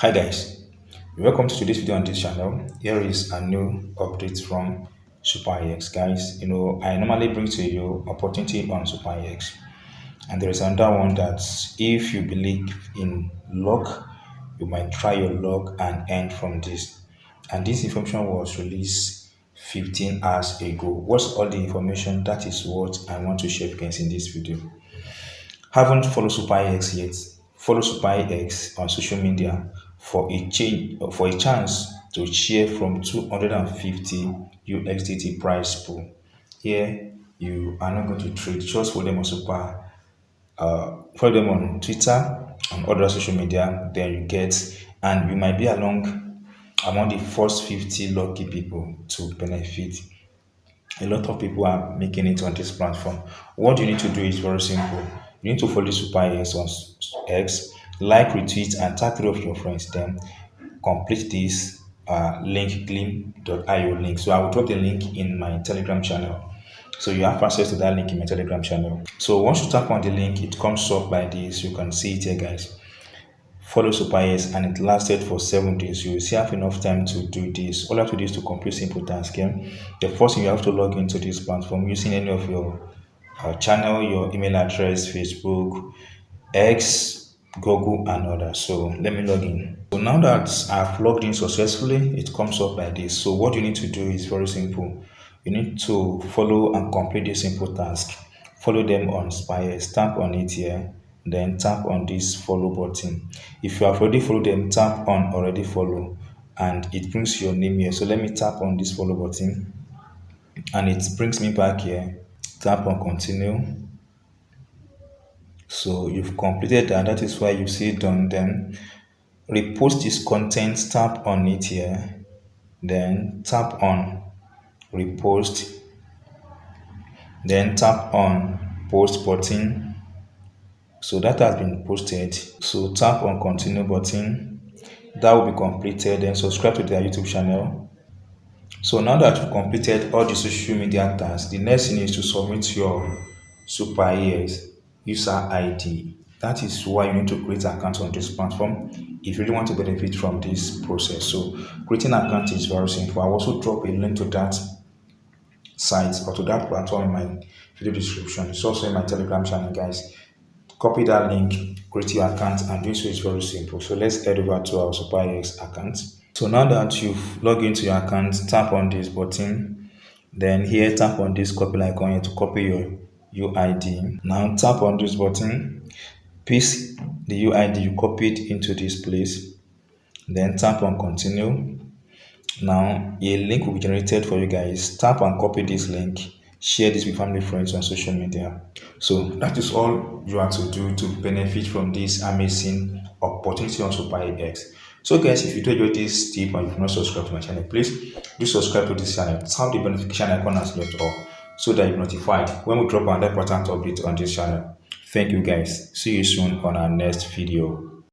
Hi guys, welcome to today's video on this channel. Here is a new update from SuperEX. Guys, I normally bring to you opportunity on SuperEX, and there is another one that if you believe in luck, you might try your luck and earn from this. And this information was released 15 hours ago. What's all the information? That is what I want to share with you guys in this video. Haven't followed SuperEX yet? Follow SuperEX on social media for a chance to share from 250 USDT price pool. Here you are not going to trade, just follow them on follow them on Twitter and other social media, then you get, and you might be among the first 50 lucky people to benefit. A lot of people are making it on this platform. What you need to do is very simple. You need to follow SuperEX on X, like, retweet, and tag 3 of your friends. Then complete this link gleam.io link. So I will drop the link in my Telegram channel. So you have access to that link in my Telegram channel. So once you tap on the link, it comes up by this. You can see it here, guys. Follow SuperEX, and it lasted for 7 days. You will still have enough time to do this. All you have to do is to complete simple tasks. Okay? The first thing, you have to log into this platform using any of your channel, your email address, Facebook, X, Google, and others. So let me log in. So now that I've logged in successfully, it comes up like this. So what you need to do is very simple. You need to follow and complete this simple task. Follow them on SuperEX, tap on it here, then tap on this follow button. If you have already followed them, tap on already follow, and it brings your name here. So let me tap on this follow button, and it brings me back here. Tap on continue. So you've completed that. That is why you see it done. Then repost this content, tap on it here, then tap on repost, then tap on post button. So that has been posted. So tap on continue button. That will be completed. Then subscribe to their YouTube channel. So now that you've completed all the social media tasks, the next thing is to submit your SuperEX user ID. That is why you need to create an account on this platform if you really want to benefit from this process. So creating an account is very simple. I'll also drop a link to that site or to that platform in my video description. It's also in my Telegram channel, guys. Copy that link, create your account, and doing so is very simple. So let's head over to our SuperEX account. So now that you've logged into your account, tap on this button. Then here, tap on this copy icon here to copy your UID. Now tap on this button, paste the UID you copied into this place. Then tap on continue. Now a link will be generated for you guys. Tap and copy this link. Share this with family, friends on social media. So that is all you have to do to benefit from this amazing opportunity on SuperEX. So guys, if you do enjoy this tip and you've not subscribed to my channel, please do subscribe to this channel. Tap the notification icon as well so that you're notified when we drop another important update on this channel. Thank you guys. See you soon on our next video.